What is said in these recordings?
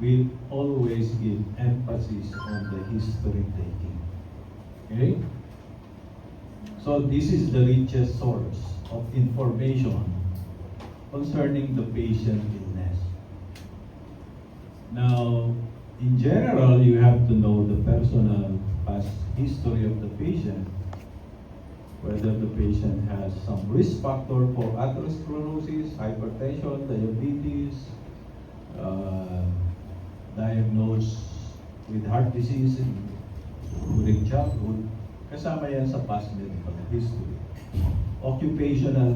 we always give emphasis on the history taking. Okay? So this is the richest source of information concerning the patient illness. Now, in general, you have to know the personal past history of the patient, whether the patient has some risk factor for atherosclerosis, hypertension, diabetes, diagnosed with heart disease during childhood, kasama yan sa past medical history. Occupational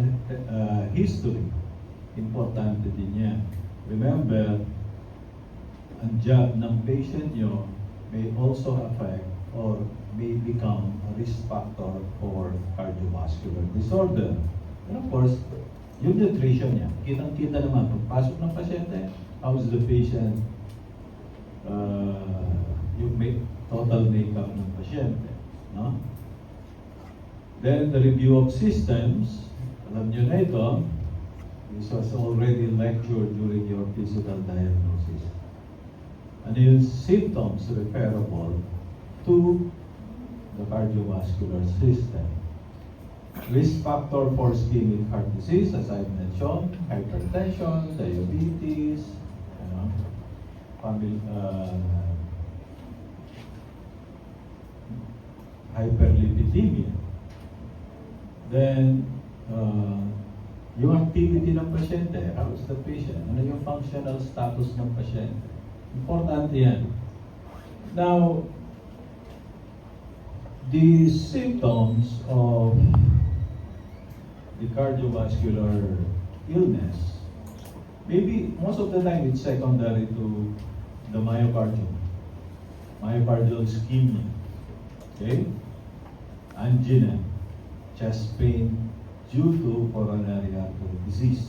history, importante din yan. Remember, ang job ng patient nyo may also affect or may become a risk factor for cardiovascular disorder. And of course, yung nutrition niya, kitang-kita naman, pagpasok ng pasyente, how's the patient, yung total makeup ng pasyente. No? Then the review of systems, alam nyo na ito, this was already lectured during your physical diagnosis. Ano yung symptoms referable to the cardiovascular system. Risk factor for ischemic heart disease, as I've mentioned, hypertension, diabetes, hyperlipidemia. Then, yung activity ng pasyente, how is the patient? Ano yung functional status ng pasyente? Importante yan. Now, the symptoms of the cardiovascular illness, maybe most of the time it's secondary to the myocardium, myocardial ischemia, okay? Angina, chest pain due to coronary artery disease.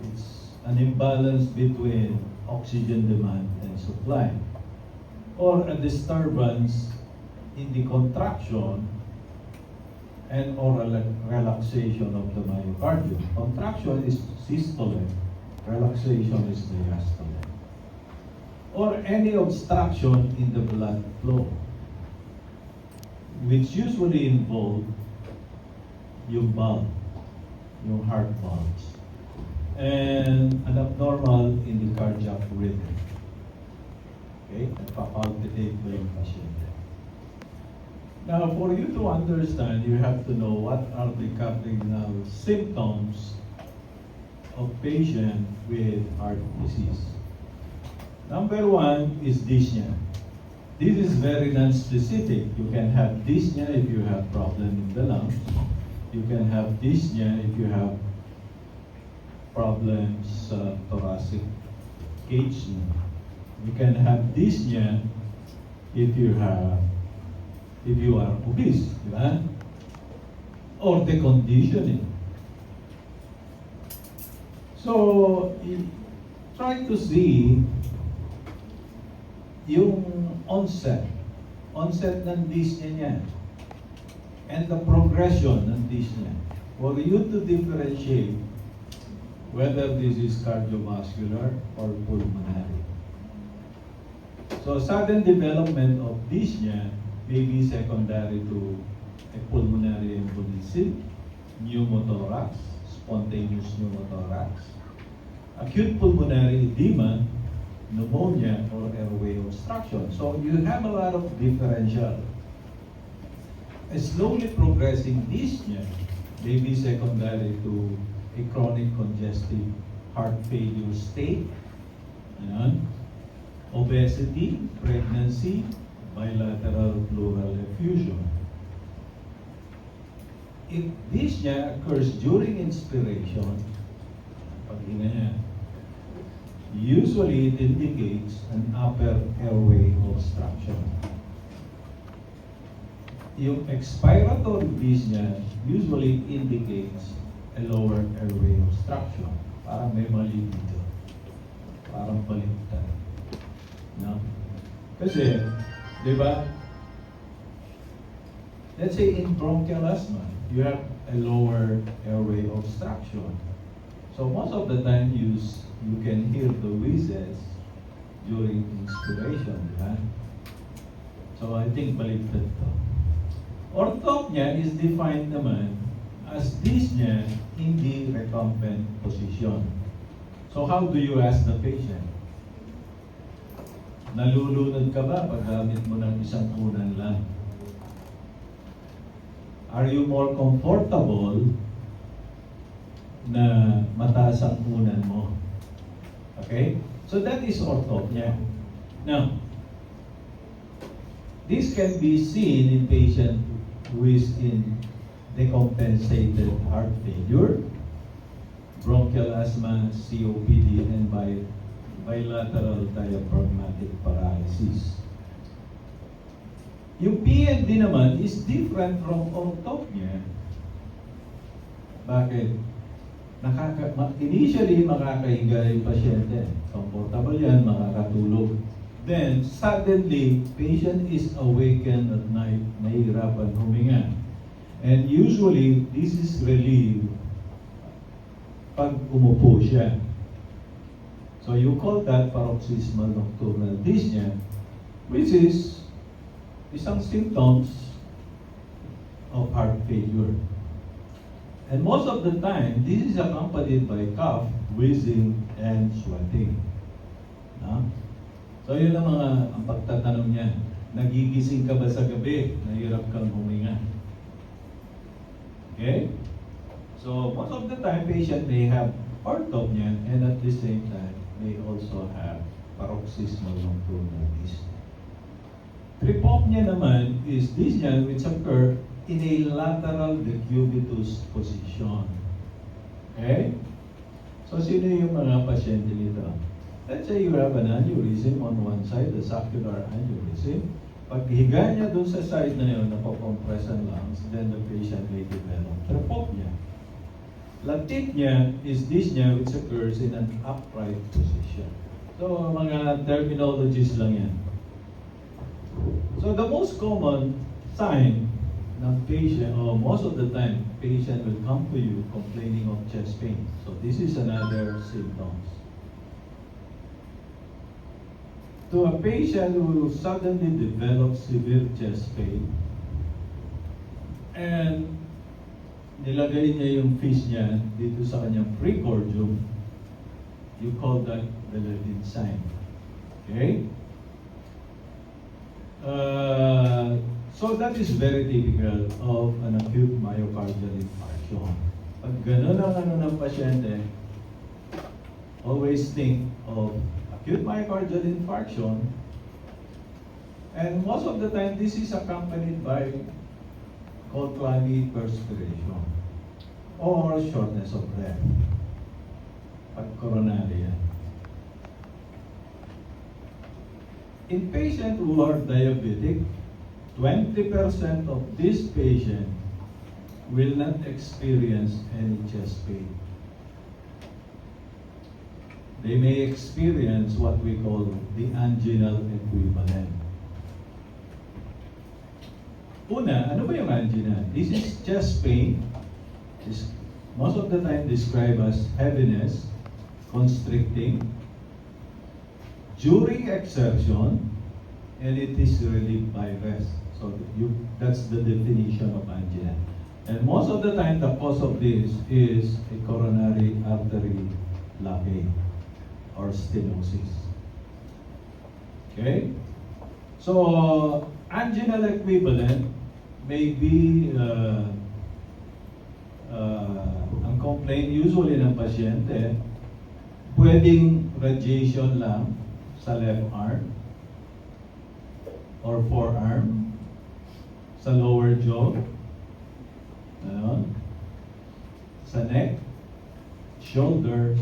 It's an imbalance between oxygen demand and supply, or a disturbance in the contraction and or relaxation of the myocardium. Contraction is systole, relaxation is diastole. Or any obstruction in the blood flow, which usually involve yung valve, yung heart valves, and an abnormal in the cardiac rhythm. Okay? Nagpapalpitate ba yung pasyente? Now, for you to understand, you have to know what are the cardinal symptoms of patient with heart disease. Number one is dyspnea. This is very non-specific. You can have dyspnea if you have problem in the lungs. You can have dyspnea if you have problems thoracic cage. You can have dyspnea if you are obese, di ba? Or the conditioning. So, try to see yung onset ng dyspnea niya, and the progression ng dyspnea, for you to differentiate whether this is cardiovascular or pulmonary. So, sudden development of dyspnea may be secondary to a pulmonary embolism, pneumothorax, spontaneous pneumothorax, acute pulmonary edema, pneumonia, or airway obstruction. So you have a lot of differential. A slowly progressing dyspnea may be secondary to a chronic congestive heart failure state, obesity, pregnancy, bilateral pleural effusion. If dyspnea occurs during inspiration, paghinga niya, usually it indicates an upper airway obstruction. Yung expiratory dyspnea usually indicates a lower airway obstruction. Parang may mali dito. Parang baliktad. No? Kasi, di ba? Let's say in bronchial asthma, you have a lower airway obstruction. So most of the time you can hear the wheezes during inspiration, di ba? So I think baliktad to. Orthopnea is defined naman as dyspnea in the recumbent position. So how do you ask the patient? Nalulunod ka ba pag gamit mo ng isang unan lang? Are you more comfortable na mataas ang unan mo? Okay? So that is orthopnea. Now, this can be seen in patient who is in decompensated heart failure, bronchial asthma, COPD, and bilateral diaphragmatic paralysis. Yung PND naman is different from orthopnea. Bakit? Initially, makakahiga yung pasyente. Comfortable yan, makakatulog. Then, suddenly, patient is awakened at night, nahihirapan huminga. And usually, this is relieved pag umupo siya. So you call that paroxysmal nocturnal dyspnea, which is isang symptoms of heart failure. And most of the time, this is accompanied by cough, wheezing, and sweating. No? So yun ang pagtatanong niya. Nagigising ka ba sa gabi? Nahirap kang huminga. Okay? So most of the time, patient may have orthopnea and at the same time, may also have paroxysmal nocturnal dyspnea. Tripopnea naman is dyspnea which occur in a lateral decubitus position. Okay? So sino yung mga pasyente nito? Let's say you have an aneurysm on one side, the saccular aneurysm. Pag higa niya dun sa side na yun, napocompress ang lungs, then the patient may develop tripopnea. Lactipnea is dyspnea which occurs in an upright position. So, mga terminologies lang yan. So, the most common sign ng patient, or most of the time, patient will come to you complaining of chest pain. So, this is another symptoms. To a patient who suddenly develops severe chest pain, and nilagay niya yung fish niya dito sa kanyang precordium, you call that the Levin sign. Okay? So that is very typical of an acute myocardial infarction. Pag gano'n ang ng pasyente, always think of acute myocardial infarction, and most of the time this is accompanied by cold clammy perspiration or shortness of breath. Pag coronary yan. In patients who are diabetic, 20% of this patient will not experience any chest pain. They may experience what we call the anginal equivalent. Una, ano ba yung angina? This is chest pain. Is most of the time described as heaviness, constricting, during exertion, and it is relieved by rest. So that's the definition of angina. And most of the time, the cause of this is a coronary artery blockade or stenosis. Okay? So, anginal equivalent may be ang complaint usually ng pasyente, pwedeng radiation lang sa left arm or forearm, sa lower jaw, sa neck, shoulders,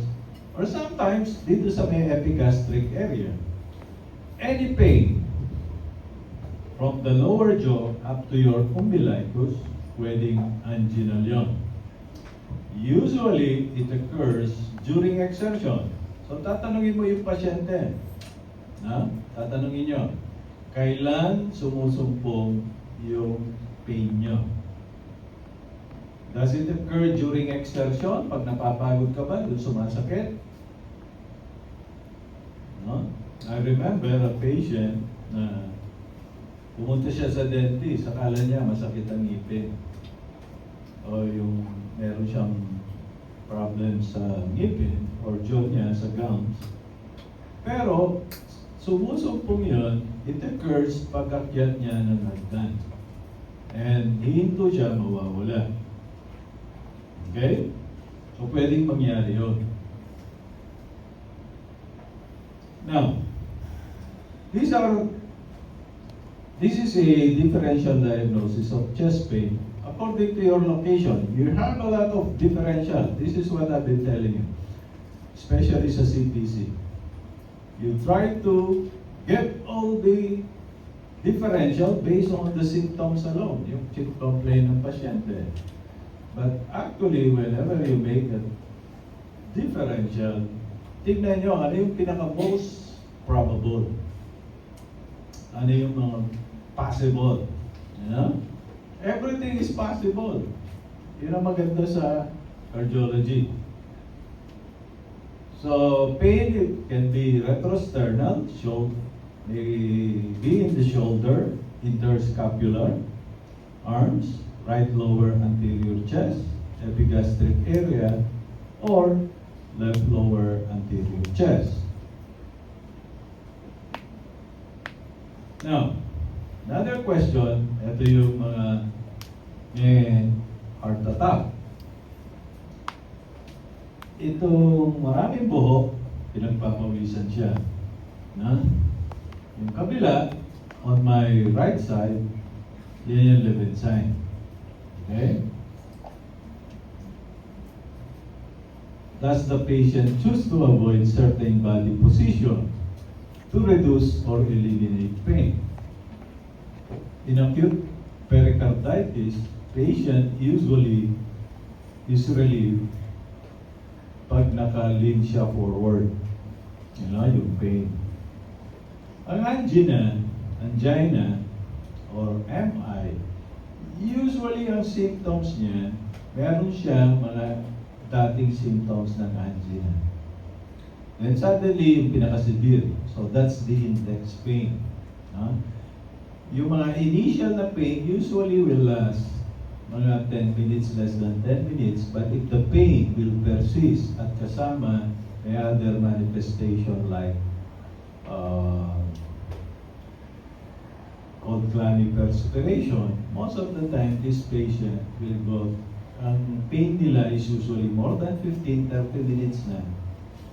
or sometimes dito sa may epigastric area. Any pain from the lower jaw up to your umbilicus, pwedeng anginal yun. Usually, it occurs during exertion. So, tatanungin mo yung pasyente. Tatanungin nyo, kailan sumusumpong yung pain nyo? Does it occur during exertion? Pag napapagod ka ba, doon sumasakit? No? I remember a patient na pumunta siya sa dentist, akala niya masakit ang ngipin. O yung meron siyang problem sa ngipin or jaw niya sa gums. Pero sumusumpong yun, it occurs pag-akyat niya ng hagdan. And hihinto siya, mawawala. Okay? So pwedeng mangyari yun. Now, this is a differential diagnosis of chest pain. According to your location, you have a lot of differential. This is what I've been telling you, especially sa CPC. You try to get all the differential based on the symptoms alone, yung complaint ng pasyente. But actually, whenever you make a differential, tignan nyo ano yung pinaka-most probable. Ano yung mga possible. You know? Everything is possible. Yun ang maganda sa cardiology. So, pain can be retrosternal, may be in the shoulder, interscapular, arms, right lower anterior chest, epigastric area, or left lower anterior chest. Now, another question, ito yung mga heart attack. Itong maraming buhok, pinagpapawisan siya. Na? Yung kabila, on my right side, yan yung Levensine. Okay? Thus, the patient choose to avoid certain body position to reduce or eliminate pain. In acute pericarditis, patient usually is relieved pag naka-lean siya forward. Yun na yung pain. Ang angina, or MI, usually ang symptoms niya, meron siya mga dating symptoms ng angina. And suddenly, yung pinaka-severe. So that's the index pain. Yung mga initial na pain usually will last mga 10 minutes, less than 10 minutes. But if the pain will persist at kasama may other manifestation like cold clammy perspiration, most of the time this patient will go, ang pain nila is usually more than 15-30 minutes na.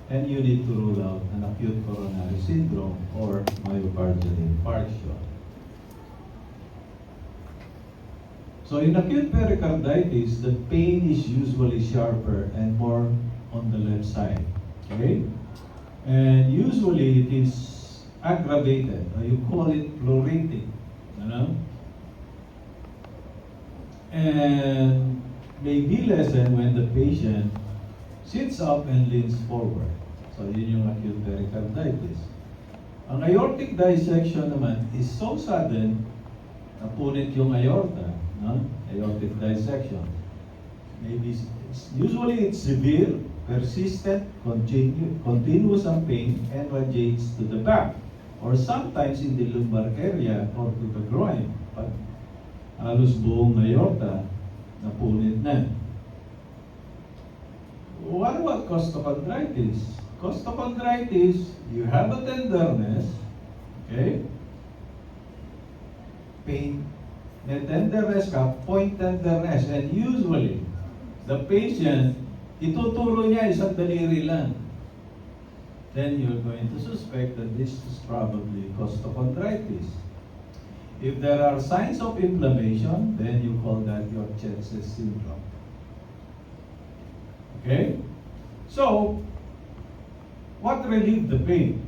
And you need to rule out an acute coronary syndrome or myocardial infarction. So in acute pericarditis, the pain is usually sharper and more on the left side. Okay? And usually it is aggravated. You call it pleuritic. And may be lessened when the patient sits up and leans forward. So yun yung acute pericarditis. Ang aortic dissection naman is so sudden, napunit yung aorta, aortic dissection. Usually it's severe, persistent, continuous ang pain, and radiates to the back, or sometimes in the lumbar area or to the groin. Pag halos buong aorta, napunit na. What about costochondritis? Costochondritis, you have a tenderness, okay? Pain, may tenderness ka, point tenderness, and usually, the patient, ituturo niya isang daliri lang. Then you're going to suspect that this is probably costochondritis. If there are signs of inflammation, then you call that your Tietze syndrome. Okay? So, what relieved the pain?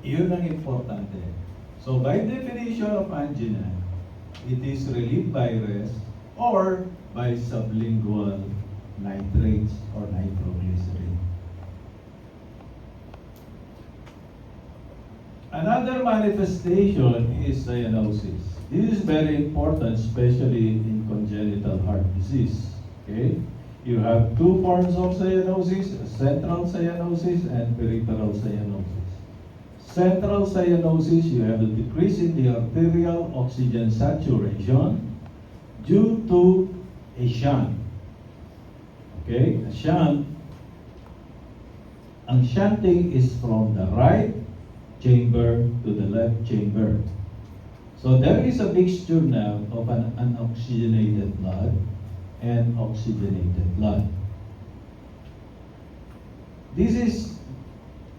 Iyon ang importante. So, by definition of angina, it is relieved by rest or by sublingual nitrates or nitroglycerin. Another manifestation is cyanosis. This is very important, especially in congenital heart disease. Okay? You have two forms of cyanosis, central cyanosis and peripheral cyanosis. Central cyanosis, you have a decrease in the arterial oxygen saturation due to a shunt. Okay, a shunt. Ang shunting is from the right chamber to the left chamber. So there is a mixture now of an unoxygenated blood and oxygenated blood. This is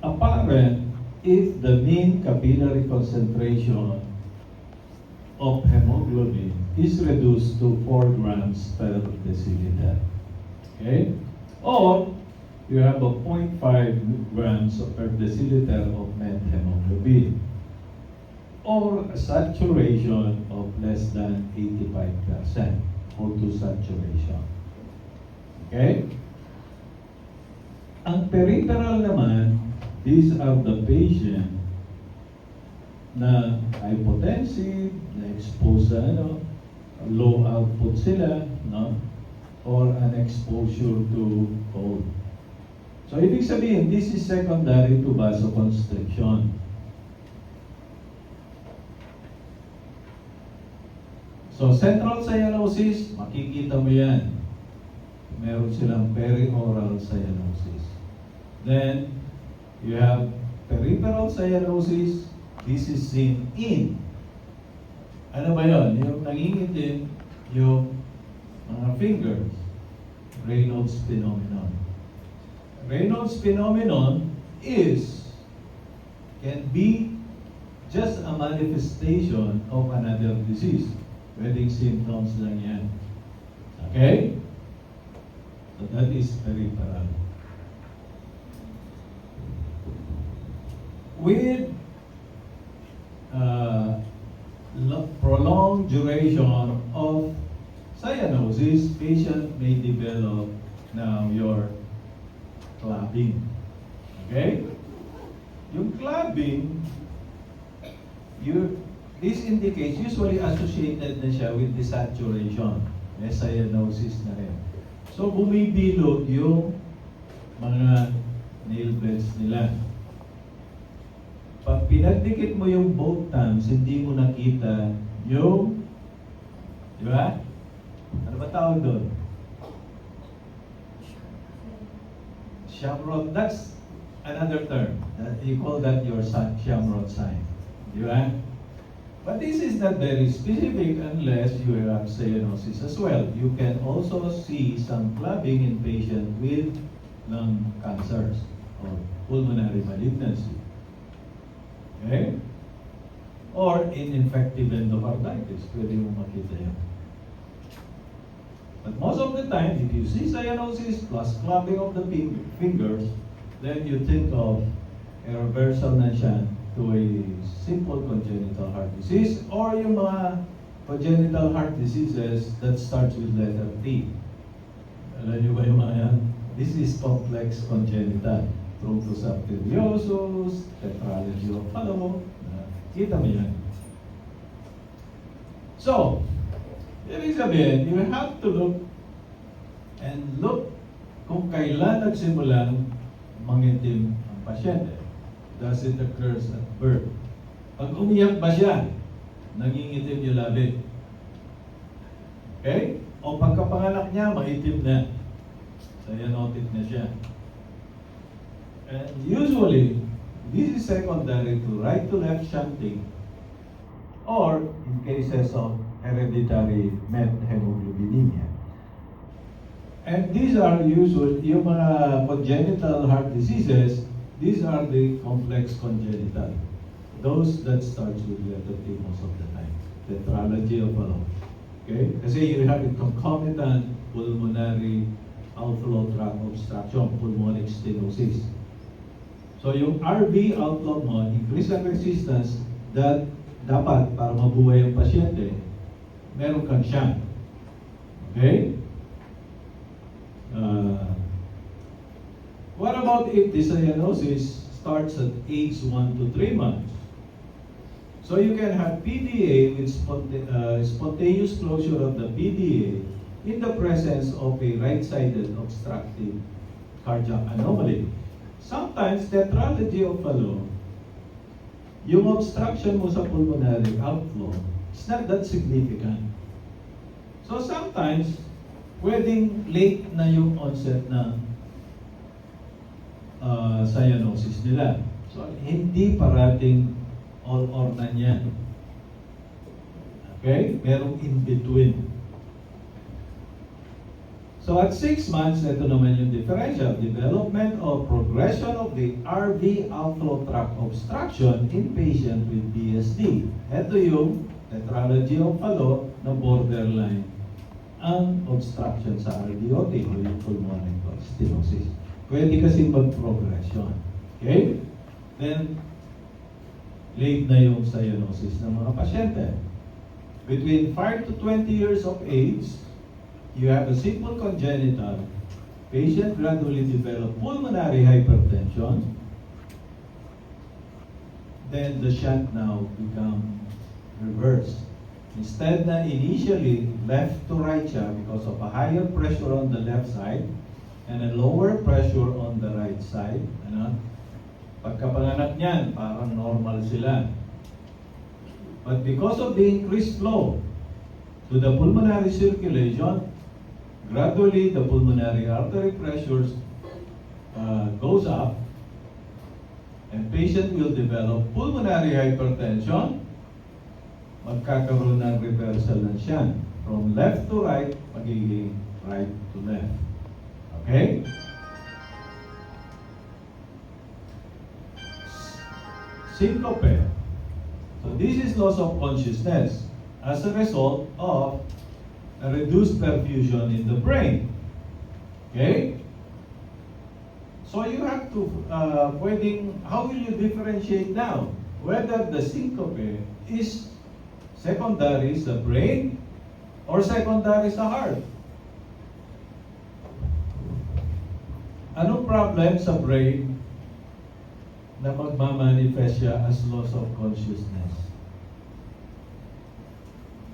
apparent if the mean capillary concentration of hemoglobin is reduced to 4 grams per deciliter. Okay? Or you have a 0.5 grams per deciliter of methemoglobin, or a saturation of less than 85%, O2 saturation. Okay? Ang peripheral naman, these are the patient na hypotensive, na exposed sa low output sila, no? Or an exposure to cold. So, ibig sabihin, this is secondary to vasoconstriction. So, central cyanosis, makikita mo yan. Meron silang perioral cyanosis. Then, you have peripheral cyanosis. This is seen in. Ano ba yun? Yung nangingitim, yung mga fingers. Raynaud's phenomenon. Raynaud's phenomenon can be just a manifestation of another disease. Pwedeng symptoms lang yan. Okay? So that is peripheral. With prolonged duration of cyanosis, patient may develop now your clubbing. Okay? Yung clubbing, this indicates usually associated na siya with desaturation. May cyanosis na rin. So, bumibilog yung mga nail beds nila. Pag pinagdikit mo yung both thumbs, hindi mo nakita yung, di ba? Ano ba tawag doon? Shamrod. That's another term. You call that your Shamrod sign. Di ba? But this is not very specific unless you have cyanosis as well. You can also see some clubbing in patients with lung cancers or pulmonary malignancy. Okay? Or in infective endocarditis, pwede mo makita yan. But most of the time, if you see cyanosis plus clubbing of the fingers, then you think of a reversal na siya to a simple congenital heart disease or yung mga congenital heart diseases that starts with letter T. Alam niyo ba yung mga yan? This is complex congenital. Truncus arteriosus, tetralogy of Fallot. Kita mo yan. So, ibig sabihin, you have to look kung kailan nagsimulang mangitim ang pasyente. Does it occurs at birth? Pag umiyak ba siya, nangingitim yung labi. Okay? O pagkapanganak niya, maitim na. Cyanotic na siya. And usually, this is secondary to right to left shunting or in cases of hereditary methemoglobinemia. And these are usually, yung mga congenital heart diseases, these are the complex congenital. Those that starts with letter T most of the time. Tetralogy of Fallot. Okay? Kasi you have a concomitant pulmonary outflow tract obstruction, pulmonic stenosis. So yung RV outflow mo, increase ang resistance that dapat para mabuhay ang pasyente, meron kang shunt. Okay? What about if the cyanosis starts at age 1 to 3 months? So you can have PDA with spontaneous closure of the PDA in the presence of a right-sided obstructive cardiac anomaly. Sometimes tetralogy of Fallot yung obstruction mo sa pulmonary outflow is not that significant. So sometimes, pwedeng late na yung onset ng cyanosis nila. So hindi parating all or none yan. Okay? Merong in between. So at 6 months, ito naman yung differential. Development or progression of the RV outflow tract obstruction in patient with BSD. Ito yung tetralogy of Fallot na borderline ang obstruction sa RVOT o yung pulmonary stenosis. Pwede kasi mag-progression. Okay? Then, late na yung cyanosis ng mga pasyente. Between 5 to 20 years of age, you have a simple congenital, patient gradually develop pulmonary hypertension, then the shunt now become reversed. Instead na initially left to right siya because of a higher pressure on the left side and a lower pressure on the right side. Ano? Pagkapanganak niyan, parang normal sila. But because of the increased flow to the pulmonary circulation, gradually the pulmonary artery pressures goes up and patient will develop pulmonary hypertension. Magkakaroon ng reversal ng shunt. From left to right, magiging right to left. Okay? Syncope. So this is loss of consciousness as a result of a reduced perfusion in the brain. Okay? So you have to, how will you differentiate now? Whether the syncope is secondary sa brain or secondary sa heart? Anong problem sa brain na magmamanifest siya as loss of consciousness?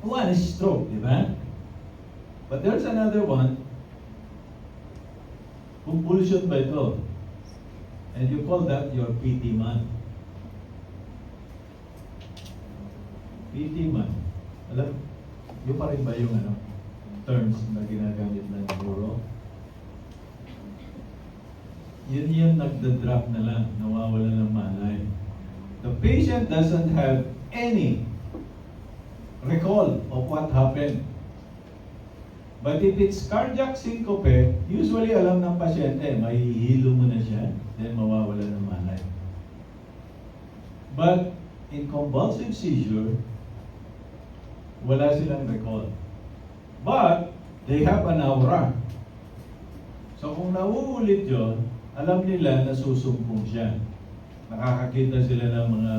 One is stroke, di ba? But there's another one, compulsion ba ito? And you call that your PT man. PT man. Alam, yun pa rin ba yung terms na ginagamit ng neuro? Yun yung nagda-drop na lang, nawawala ng malay. The patient doesn't have any recall of what happened. But if it's cardiac syncope, usually alam ng pasyente, mahihilo mo na siya, then mawawala ng malay. But in convulsive seizure, wala silang recall. But they have an aura. So kung nauulit yun, alam nila na susumpong siya. Nakakakita sila ng mga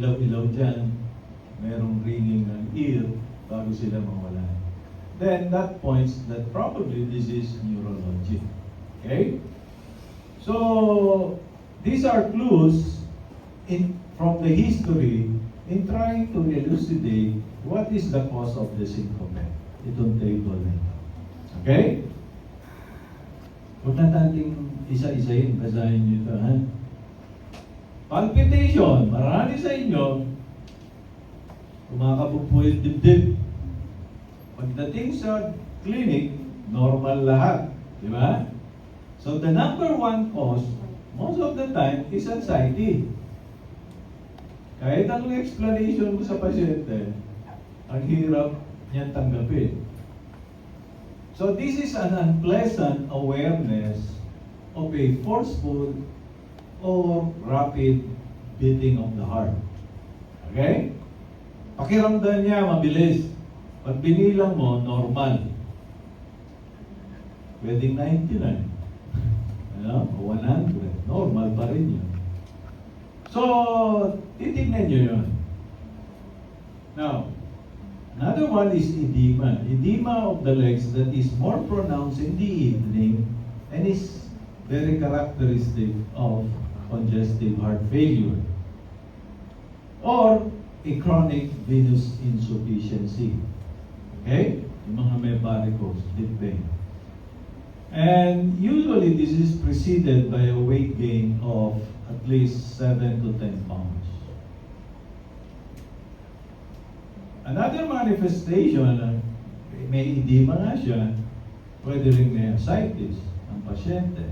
ilaw-ilaw dyan, merong ringing ng ear bago sila mawala. Then that points that probably this is neurologic. Okay? So these are clues from the history in trying to elucidate what is the cause of the syncope. Itong table na ito. Okay? Huwag na nating isa-isayin, basahin nyo ito, ha? Palpitation, marami sa inyo, kumakabog po yung dibdib. Pagdating sa clinic, normal lahat. Di ba? So the number one cause, most of the time, is anxiety. Kahit ang explanation mo sa pasyente, ang hirap niya tanggapin. So this is an unpleasant awareness of a forceful or rapid beating of the heart. Okay? Pakiramdam niya mabilis. Pag binilang mo, normal. Pwedeng 99. Ano? O 100. Normal pa rin yun. So, titignan nyo yun. Now, another one is edema. Edema of the legs that is more pronounced in the evening and is very characteristic of congestive heart failure or a chronic venous insufficiency. Okay? Yung mga may varicose, deep vein. And usually this is preceded by a weight gain of at least 7 to 10 pounds. Another manifestation, may edema nga siya, pwede rin may ascites ang pasyente.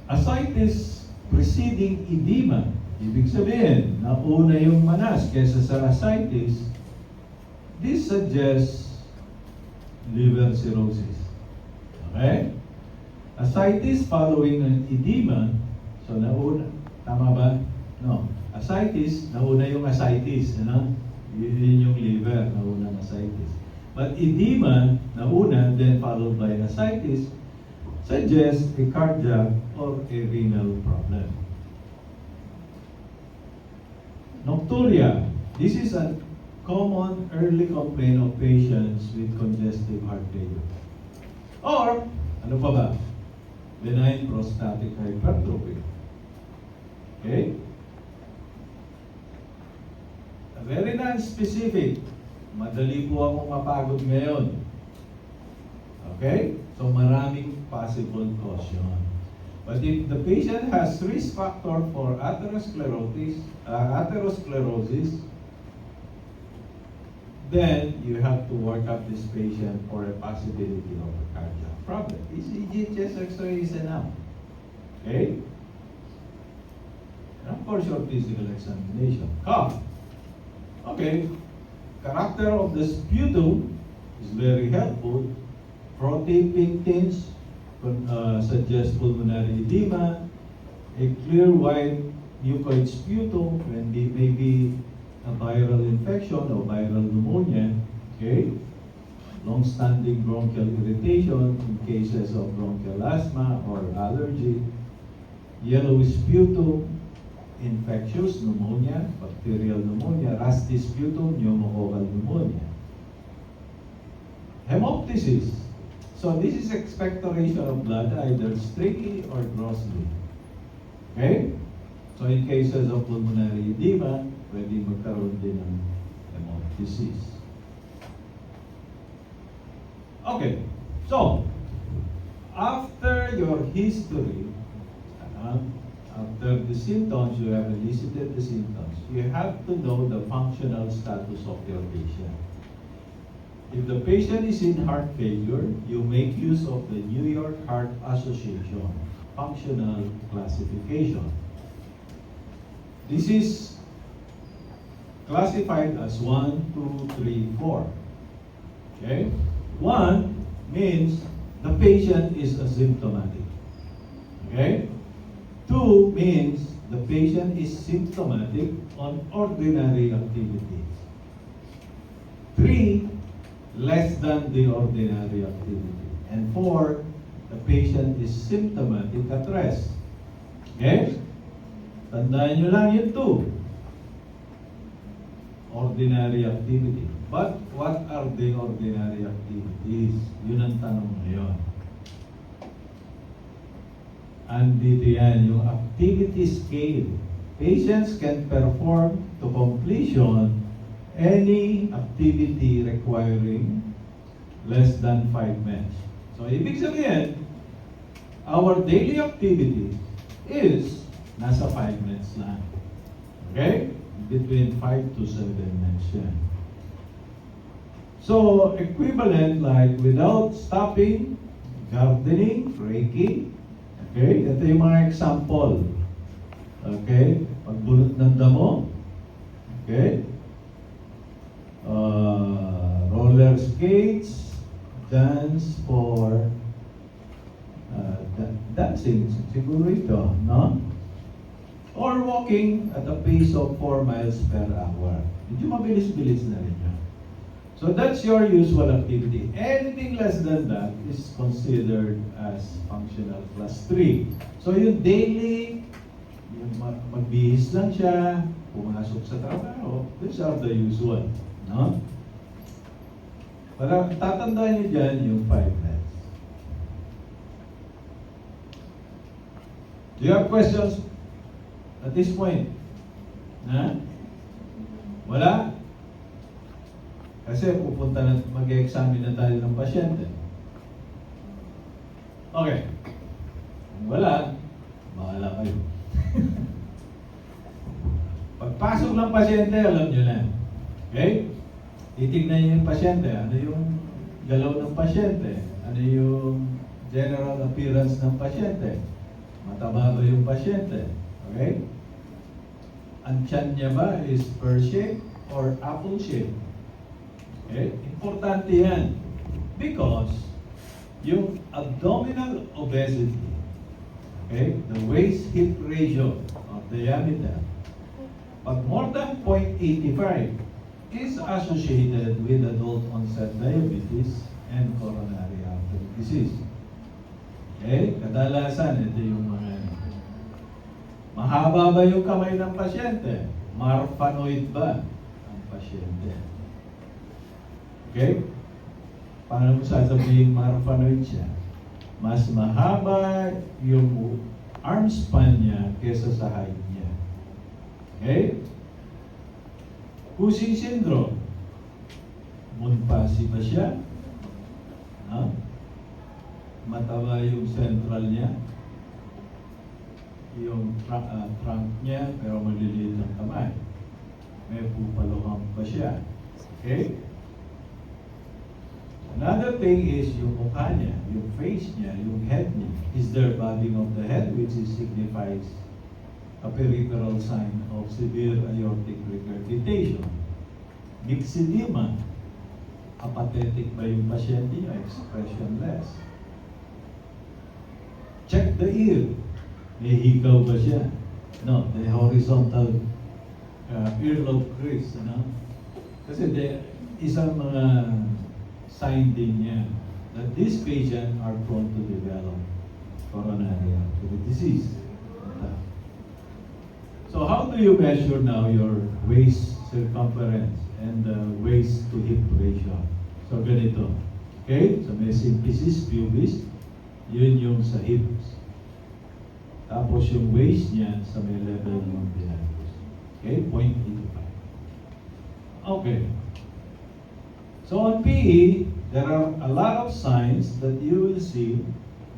Ascites preceding edema, ibig sabihin, nauna yung manas kaysa sa ascites. This suggests liver cirrhosis. Okay? Ascites following an edema, so nauna, tama ba? No. Ascites, nauna yung ascites, ano? Yun yung liver, nauna ang ascites. But edema, nauna, then followed by ascites, suggests a cardiac or a renal problem. Nocturia. This is a common early complaint of patients with congestive heart failure. Or, ano pa ba? Benign prostatic hypertrophy. Okay? Very non-specific. Madali po akong mapagod ngayon. Okay? So maraming possible cause yun. But if the patient has risk factor for atherosclerosis, then you have to work up this patient for a possibility of a cardiac problem. ECG, chest X-ray is enough. Okay? And of course, your physical examination. Cough. Okay. Character of the sputum is very helpful. Protein-pectins suggest pulmonary edema. A clear white mucoid sputum when it may be a viral infection or viral pneumonia. Okay. Long-standing bronchial irritation in cases of bronchial asthma or allergy. Yellow sputum, infectious pneumonia, bacterial pneumonia, rusty sputum, pneumococcal pneumonia. Hemoptysis. So this is expectoration of blood either strictly or grossly. Okay? So in cases of pulmonary edema, pwede magkaroon din ng hemoptysis. Okay. So, after your history, after the symptoms, you have elicited the symptoms, you have to know the functional status of your patient. If the patient is in heart failure, you make use of the New York Heart Association functional classification. This is classified as 1, 2, 3, 4. Okay? 1 means the patient is asymptomatic. Okay? 2 means the patient is symptomatic on ordinary activities. 3, less than the ordinary activity. And 4, the patient is symptomatic at rest. Okay? Tandaan nyo lang yung 2. Ordinary activity. But what are the ordinary activities? Yun ang tanong ngayon. Andito yan, yung activity scale. Patients can perform to completion any activity requiring less than 5 minutes. So, ibig sabihin, our daily activity is nasa 5 minutes lang. Okay? Between 5 to 7 minutes yan. So, equivalent like without stopping, gardening, raking. Okay? Ito yung mga example. Okay? Pagbulot ng damo. Okay? Roller skates, dance for dancing, siguro ito, no? Or walking at a pace of 4 miles per hour. Medyo mabilis-bilis na rin yun. So that's your usual activity. Anything less than that is considered as functional class 3. So yung daily, yung magbihis lang siya, pumasok sa trabaho, these are the usual. No? Para tatandaan nyo dyan yung 5 minutes. Do you have questions at this point? Ha? Wala? Kasi pupunta na, mag-examine na tayo ng pasyente. Okay. Kung wala, bahala kayo. Pagpasok ng pasyente, alam nyo na. Okay? Titignan niyo yung pasyente. Ano yung galaw ng pasyente? Ano yung general appearance ng pasyente? Mataba ba yung pasyente? Okay? Ang tiyan niya ba is pear shape or apple shape? Okay? Importante yan. Because yung abdominal obesity, okay, the waist-hip ratio of diameter, pag more than 0.85 is associated with adult onset diabetes and coronary artery disease. Okay? Kadalasan, ito yung mga mahaba ba yung kamay ng pasyente? Marfanoid ba ang pasyente? Okay? Paano mo sasabihin marfanoid siya? Mas mahaba yung arm span niya kesa sa height niya. Okay? Cushing syndrome. Munpasi ba siya? Ha? Mataba yung central niya. Yung trunk niya, pero maliliit ang kamay. May pupalohang pa siya. Okay? Another thing is yung mukha niya, yung face niya, yung head niya. Is there bobbing of the head, which signifies a peripheral sign of severe aortic regurgitation. Myxedema. Apathetic ba yung pasyente niya? Expressionless. Check the ear. May hikaw ba siya? No, the horizontal earlobe crease. Kasi isang mga sign din niya that these patients are prone to develop coronary artery disease. So how do you measure now your waist circumference and the waist to hip ratio? So ganito. Okay? So may symphysis pubis, yun yung sa hips. Tapos yung waist niya sa may level ng pelvis. Okay? 0.85. Okay. So on PE, there are a lot of signs that you will see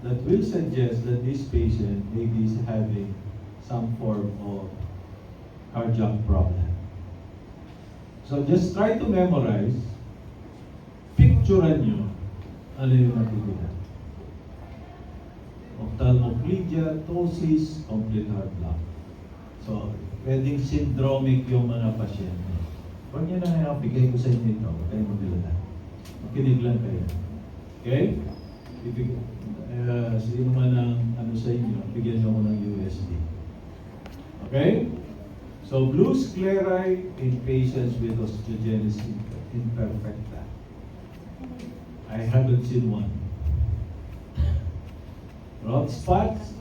that will suggest that this patient may be having some form of cardiac problem. So just try to memorize, picturean nyo ano yung nakikita. Ophthalmoplegia, ptosis, complete heart block. So, pwedeng syndromic yung mga pasyente. Huwag nyo na nga, bigay ko sa inyo ito. Huwag kayong maglala. Makinig lang kayo. Okay? Sino man ang ano sa inyo, bigyan nyo ako ng USD. Okay? So, blue sclerae in patients with osteogenesis imperfecta. I haven't seen one. Rod spots,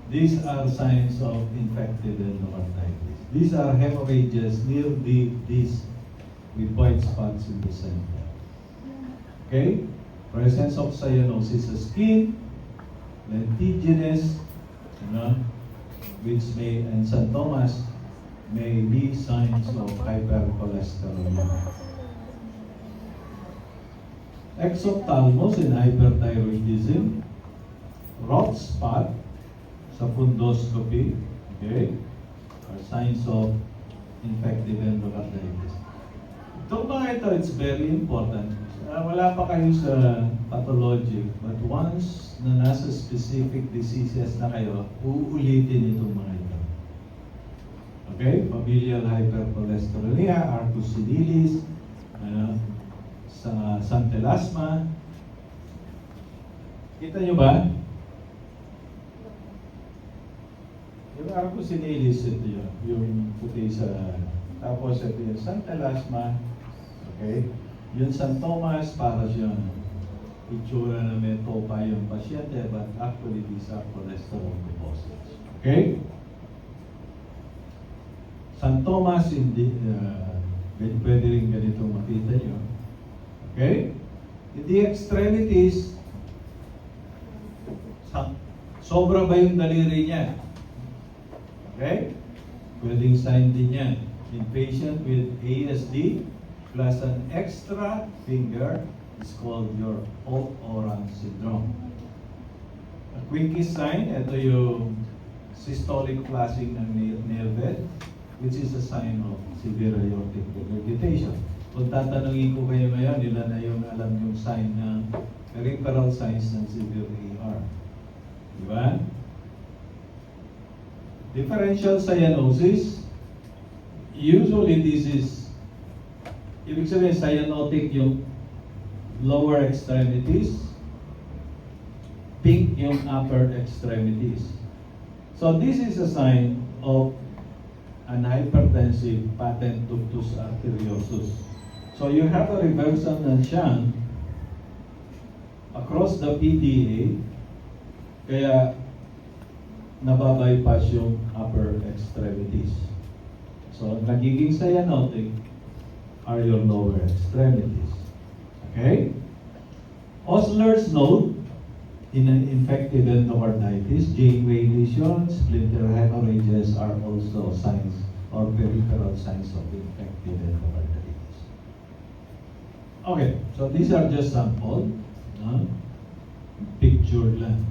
these are signs of infected endocarditis. These are hemorrhages near these with white spots in the center. Okay? Presence of cyanosis sa skin, lentiginous, which may, and xanthomas may be signs of hypercholesterolemia. Exophthalmos in hyperthyroidism, rot spot sa fundoscopy, okay, are signs of infective endocarditis. Itong mga ito, it's very important. Wala pa kayo sa pathologic, but once na nasa specific diseases na kayo, uulitin itong mga ito. Okay? Familial hypercholesterolemia, arcus senilis, sa santelasma. Kita nyo ba? Yung arcus senilis, ito yun. Yung puti sa... Tapos ito yung santelasma. Okay? Yung xanthomas, para siyang itsura na may topa yung pasyente, but actually these are cholesterol deposits. Okay? Xanthomas, pwede rin ganito makita nyo. Okay? In the extremities, sobra ba yung daliri niya? Okay? Pwedeng sign din yan. In patient with ASD plus an extra finger is called your Holt-Oram syndrome. A quickest sign, ito yung systolic flushing ng nerve which is a sign of severe aortic regurgitation. Kung tatanungin ko kayo ngayon, ilan na yung alam yung sign ng peripheral signs ng severe AR. Di ba? Differential cyanosis, usually this is, ibig sabihin cyanotic yung lower extremities, pink yung upper extremities. So this is a sign of an hypertensive patent ductus arteriosus. So you have a reversal ng shunt across the PDA, kaya nababypass yung upper extremities. So nagiging cyanotic are your lower extremities. Okay? Osler's node in an infected endocarditis, Janeway lesions, splinter hemorrhages are also signs or peripheral signs of infected endocarditis. Okay, so these are just sample, picture lang.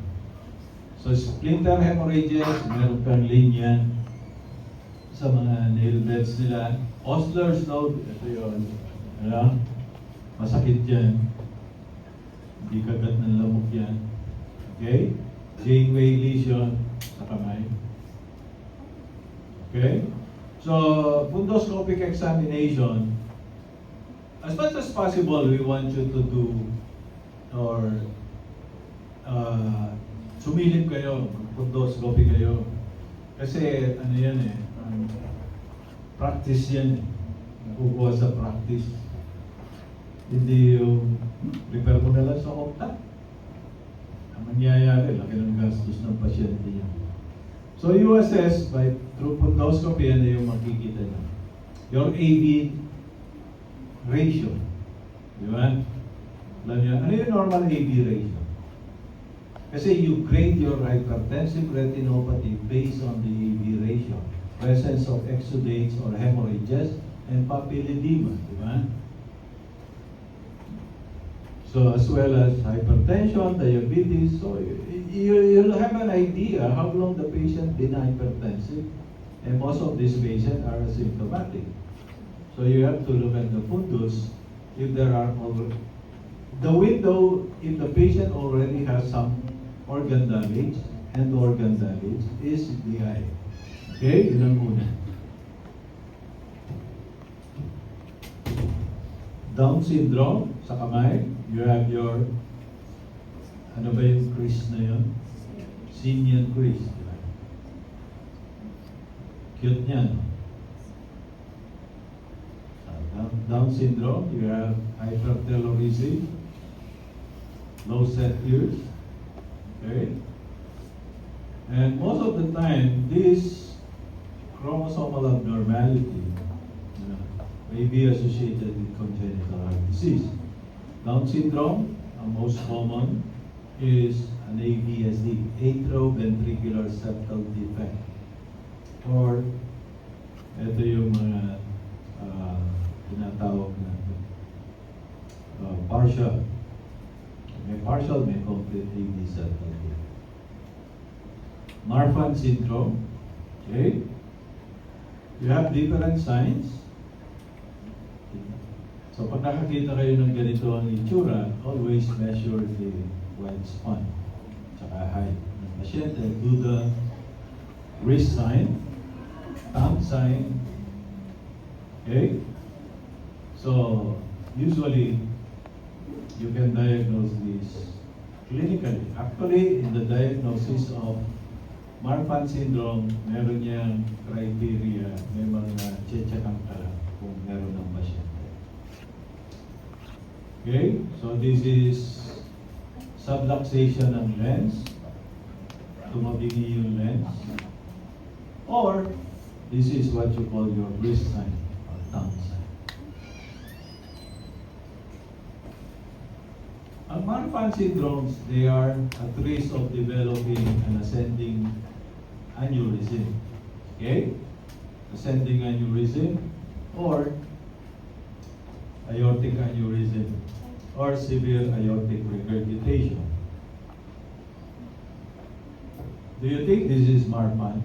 So splinter hemorrhages, meron kang linya sa mga nail beds nila. Osler's node, ito yun. Masakit yan. Hindi kagat ng lamok yan. Okay? Janeway lesion sa kamay. Okay? So, fundoscopic examination, as much as possible, we want you to do or sumilip kayo, fundoscopy kayo. Kasi ano yan practice yan eh. Nakukuha sa practice. Hindi yung repair mo na lang sa kontak. Ang mangyayari, laki ng gastos ng pasyente niya. So you assess by through fundoscopy, ano yung makikita niya. Your AV ratio. Di ba? Alam niyo, ano yung normal AV ratio? Kasi you grade your hypertensive retinopathy based on the AV ratio. Presence of exudates or hemorrhages and papilledema. Di ba? So as well as hypertension, diabetes, so you'll have an idea how long the patient been hypertensive, and most of these patients are asymptomatic. So you have to look at the fundus if there are the window if the patient already has some organ damage, and organ damage is the eye. Okay, yun ang una. Down syndrome sa kamay, you have your, ano ba yung crease na yun? Senior crease. Diba? Cute niyan. Down syndrome, you have hypertelorism, low set ears. Okay? And most of the time, this chromosomal abnormality may be associated with congenital heart disease. Down syndrome, ang most common is an AVSD, atrioventricular septal defect. Or, ito yung mga tinatawag na partial. May partial, may complete AV septal defect. Marfan syndrome, okay? You have different signs. So pag nakakita kayo ng ganito ang itsura, always measure the wide span, tsaka height ng pasyente. Do the wrist sign, thumb sign, okay? So usually you can diagnose this clinically. Actually, in the diagnosis of Marfan syndrome, meron niyang criteria, may mga check-up ka kung meron ng pasyente. Okay, so this is subluxation ng lens, tumabingi yung lens, or this is what you call your wrist sign or thumb sign. Ang Marfan syndromes, they are at risk of developing an ascending aneurysm. Okay, ascending aneurysm or aortic aneurysm or severe aortic regurgitation. Do you think this is Marfan?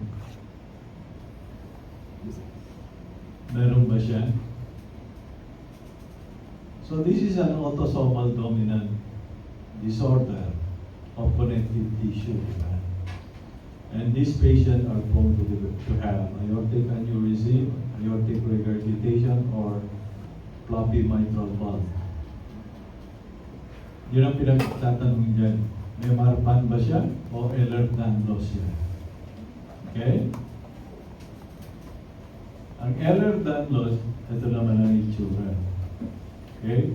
Meron ba siya? So this is an autosomal dominant disorder of connective tissue. Diba? And these patients are prone to have aortic aneurysm, aortic regurgitation, or floppy mitral valve. Yun ang pinagtatanong dyan. May Marfan ba siya o Ehlers-Danlos siya? Okay? Ang Ehlers-Danlos, ito naman ang itsura. Okay?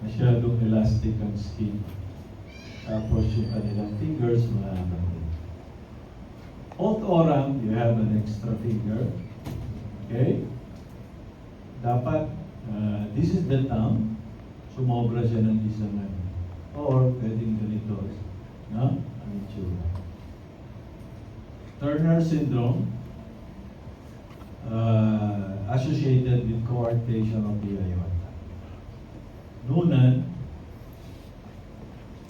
Masyadong elastic ang skin. Tapos yung kanilang fingers, malabang din. Alt orang, you have an extra finger. Okay? Dapat, this is the thumb. Sumobra siya ng isang ano. Or, pwedeng ganito. No? Ang itsura. Turner syndrome, associated with coarctation of the aorta. Noonan,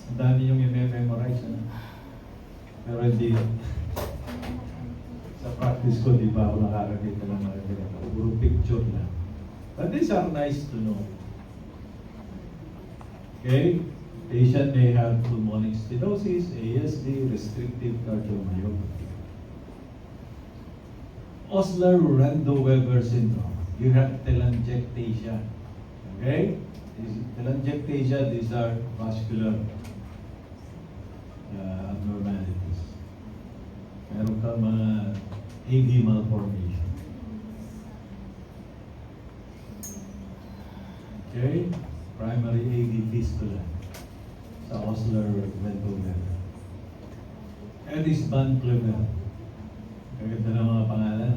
ang dami yung i-memorize na. Pero hindi. Sa practice ko, di pa ako nakakakita ng mga ganito. Puro picture na. But these are nice to know. Okay? Patient may have pulmonic stenosis, ASD, restrictive cardiomyopathy. Osler-Rando-Weber syndrome. You have telangiectasia. Okay? Telangiectasia, these are vascular abnormalities. Meron ka mga AV malformation. Okay? Primary AV fistula sa Osler-Rando-Weber. Ellis Van Clever. Kaganda ng mga pangalan.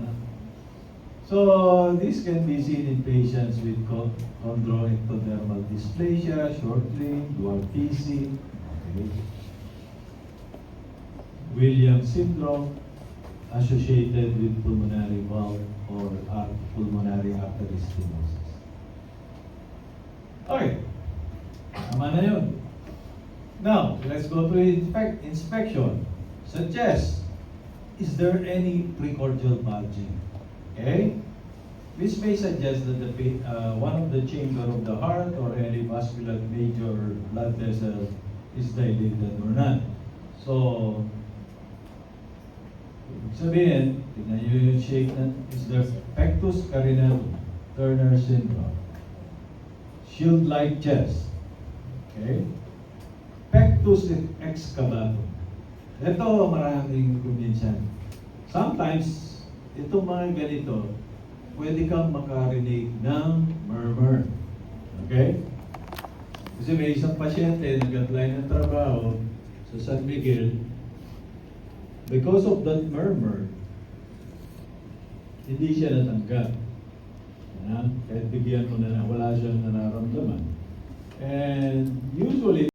So, this can be seen in patients with chondroectodermal dysplasia, short-limb, dwarfism, okay. Williams syndrome, associated with pulmonary valve or pulmonary artery stenosis. Okay, tama na yun. Now, let's go to inspection. Sa chest, is there any precordial bulging? Okay? This may suggest that one of the chamber of the heart or any vascular major blood vessel is dilated or not. So, ibig sabihin, tignan nyo yung shape na, is there pectus carinatum, Turner syndrome, shield-like chest, okay? Pectus excavatum. Ito maraming kuminsan. Sometimes, itong mga ganito, pwede kang makarinig ng murmur. Okay? Kasi may isang pasyente nag-apply ng trabaho sa San Miguel. Because of that murmur, hindi siya natanggap. Kahit bigyan mo na wala siyang nararamdaman. And usually,